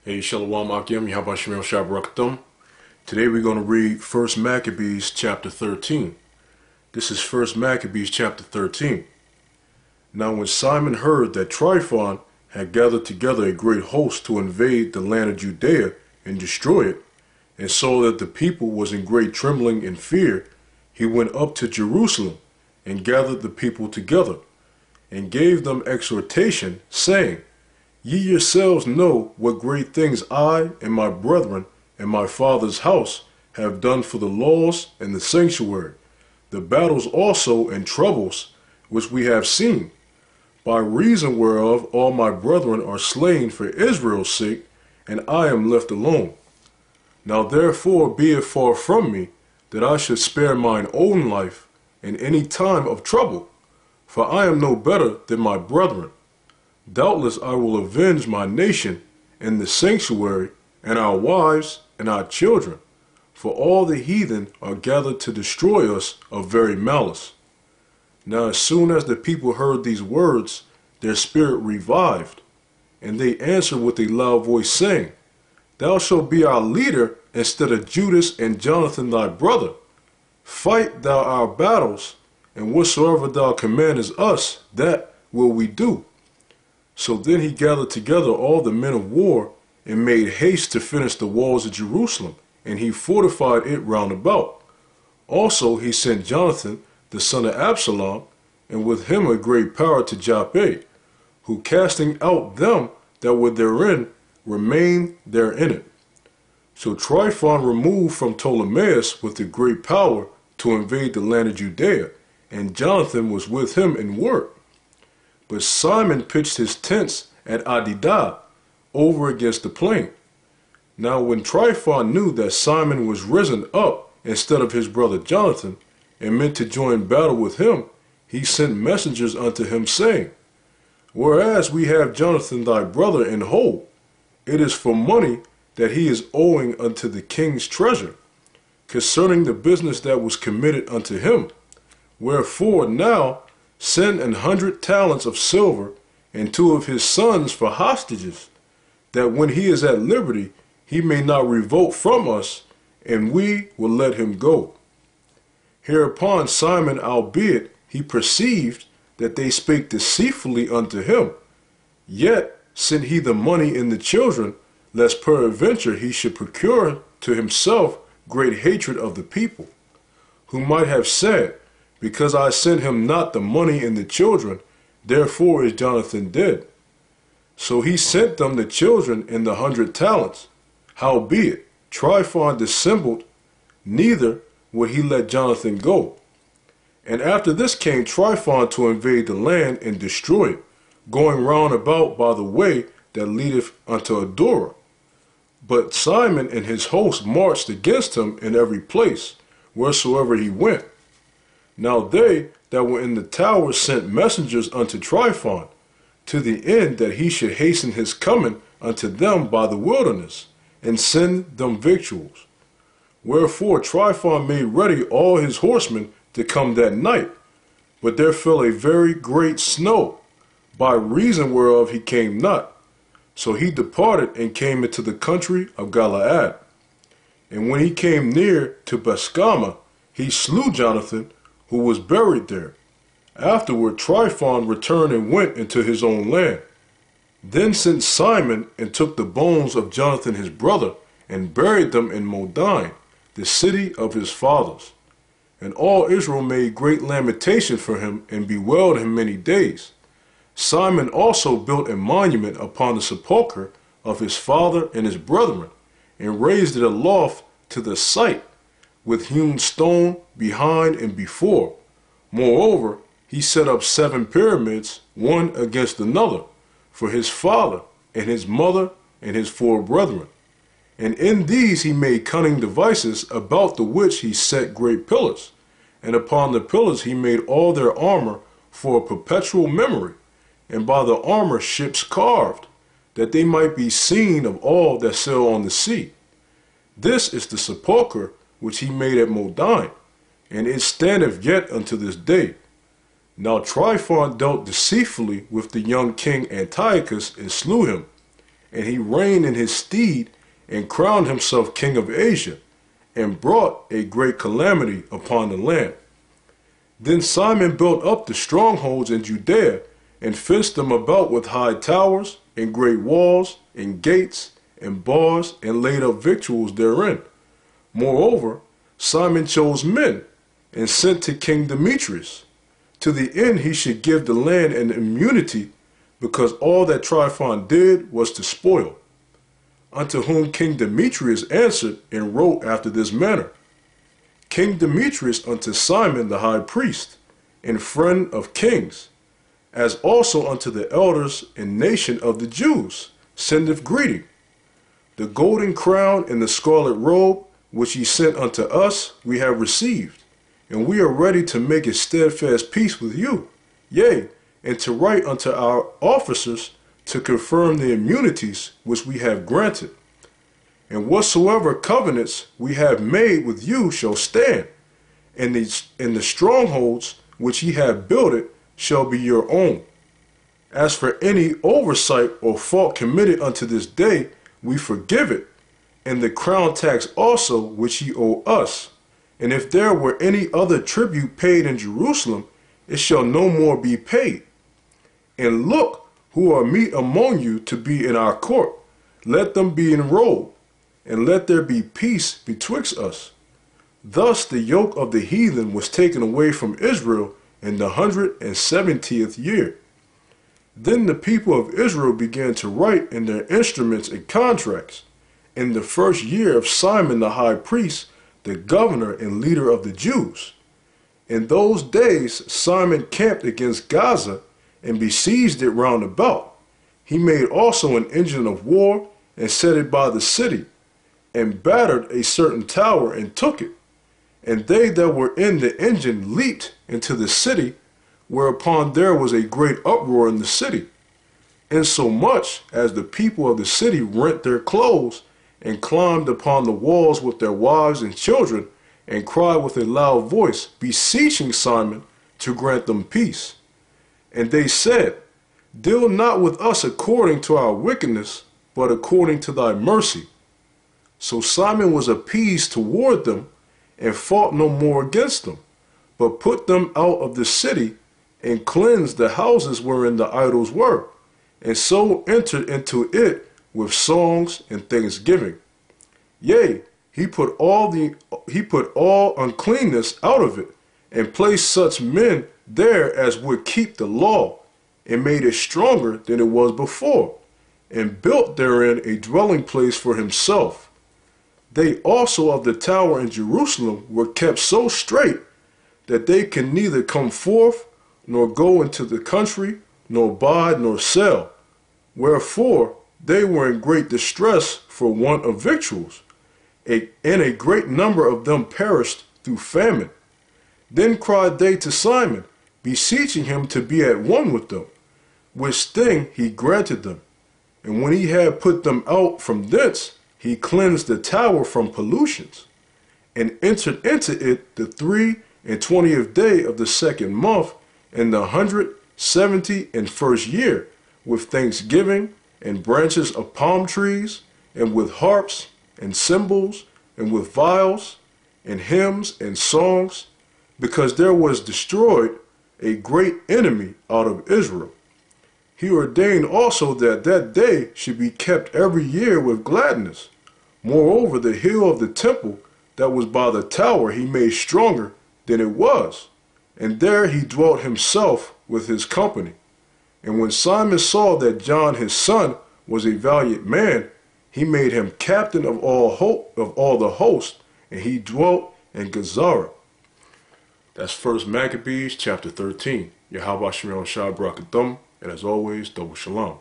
Hey, SHALAM WA QAM YASHARAHLA. Today we're going to read 1 Maccabees Chapter 13. This is 1 Maccabees Chapter 13. Now when Simon heard that Tryphon had gathered together a great host to invade the land of Judea and destroy it, and saw that the people was in great trembling and fear, he went up to Jerusalem and gathered the people together, and gave them exhortation, saying, Ye yourselves know what great things I and my brethren and my father's house have done for the laws and the sanctuary, the battles also and troubles which we have seen, by reason whereof all my brethren are slain for Israel's sake, and I am left alone. Now therefore be it far from me that I should spare mine own life in any time of trouble, for I am no better than my brethren. Doubtless I will avenge my nation and the sanctuary and our wives and our children, for all the heathen are gathered to destroy us of very malice. Now as soon as the people heard these words, their spirit revived, and they answered with a loud voice, saying, Thou shalt be our leader instead of Judas and Jonathan thy brother. Fight thou our battles, and whatsoever thou commandest us, that will we do. So then he gathered together all the men of war, and made haste to finish the walls of Jerusalem, and he fortified it round about. Also he sent Jonathan, the son of Absalom, and with him a great power to Joppa, who casting out them that were therein, remained there in it. So Tryphon removed from Ptolemais with a great power to invade the land of Judea, and Jonathan was with him in work. But Simon pitched his tents at Adidah, over against the plain. Now when Tryphon knew that Simon was risen up instead of his brother Jonathan, and meant to join battle with him, he sent messengers unto him, saying, Whereas we have Jonathan thy brother in hold, it is for money that he is owing unto the king's treasure, concerning the business that was committed unto him. Wherefore now send 100 talents of silver and 2 of his sons for hostages, that when he is at liberty he may not revolt from us, and we will let him go. Hereupon Simon, albeit he perceived that they spake deceitfully unto him, yet sent he the money and the children, lest peradventure he should procure to himself great hatred of the people, who might have said, Because I sent him not the money and the children, therefore is Jonathan dead. So he sent them the children and the 100 talents. Howbeit Tryphon dissembled, neither would he let Jonathan go. And after this came Tryphon to invade the land and destroy it, going round about by the way that leadeth unto Adorah. But Simon and his host marched against him in every place, wheresoever he went. Now they that were in the tower sent messengers unto Tryphon, to the end that he should hasten his coming unto them by the wilderness, and send them victuals. Wherefore Tryphon made ready all his horsemen to come that night, but there fell a very great snow, by reason whereof he came not. So he departed and came into the country of Galiad. And when he came near to Bethshamah, he slew Jonathan, who was buried there. Afterward Tryphon returned and went into his own land. Then sent Simon and took the bones of Jonathan his brother, and buried them in Modine, the city of his fathers. And all Israel made great lamentation for him, and bewailed him many days. Simon also built a monument upon the sepulchre of his father and his brethren, and raised it aloft to the site, with hewn stone behind and before. Moreover, he set up 7 pyramids, one against another, for his father and his mother and his 4 brethren. And in these he made cunning devices, about the which he set great pillars. And upon the pillars he made all their armor for a perpetual memory, and by the armor ships carved, that they might be seen of all that sail on the sea. This is the sepulchre which he made at Modine, and it standeth yet unto this day. Now Tryphon dealt deceitfully with the young king Antiochus, and slew him, and he reigned in his stead, and crowned himself king of Asia, and brought a great calamity upon the land. Then Simon built up the strongholds in Judea, and fenced them about with high towers, and great walls, and gates, and bars, and laid up victuals therein. Moreover, Simon chose men, and sent to King Demetrius, to the end he should give the land an immunity, because all that Tryphon did was to spoil. Unto whom King Demetrius answered and wrote after this manner: King Demetrius unto Simon the high priest, and friend of kings, as also unto the elders and nation of the Jews, sendeth greeting. The golden crown and the scarlet robe, which ye sent unto us, we have received, and we are ready to make a steadfast peace with you, yea, and to write unto our officers to confirm the immunities which we have granted. And whatsoever covenants we have made with you shall stand, and the strongholds which ye have builded shall be your own. As for any oversight or fault committed unto this day, we forgive it, and the crown tax also which ye owe us. And if there were any other tribute paid in Jerusalem, it shall no more be paid. And look, who are meet among you to be in our court, let them be enrolled, and let there be peace betwixt us. Thus the yoke of the heathen was taken away from Israel in the 170th year. Then the people of Israel began to write in their instruments and contracts, in the first year of Simon the high priest, the governor and leader of the Jews. In those days Simon camped against Gaza, and besieged it round about. He made also an engine of war, and set it by the city, and battered a certain tower, and took it. And they that were in the engine leaped into the city, whereupon there was a great uproar in the city, insomuch as the people of the city rent their clothes, and climbed upon the walls with their wives and children, and cried with a loud voice, beseeching Simon to grant them peace. And they said, Deal not with us according to our wickedness, but according to thy mercy. So Simon was appeased toward them, and fought no more against them, but put them out of the city, and cleansed the houses wherein the idols were, and so entered into it with songs and thanksgiving. Yea, he put all uncleanness out of it, and placed such men there as would keep the law, and made it stronger than it was before, and built therein a dwelling place for himself. They also of the tower in Jerusalem were kept so strait, that they can neither come forth, nor go into the country, nor buy, nor sell. Wherefore they were in great distress for want of victuals, and a great number of them perished through famine. Then cried they to Simon, beseeching him to be at one with them, which thing he granted them. And when he had put them out from thence, he cleansed the tower from pollutions, and entered into it the 23rd day of the 2nd month, in the 171st year, with thanksgiving, and branches of palm trees, and with harps, and cymbals, and with viols, and hymns, and songs, because there was destroyed a great enemy out of Israel. He ordained also that that day should be kept every year with gladness. Moreover, the hill of the temple that was by the tower he made stronger than it was, and there he dwelt himself with his company. And when Simon saw that John his son was a valiant man, he made him captain of all the host, and he dwelt in Gazara. That's 1 Maccabees chapter 13. Yahweh Shem El Shah Barak Atum, and as always, double shalom.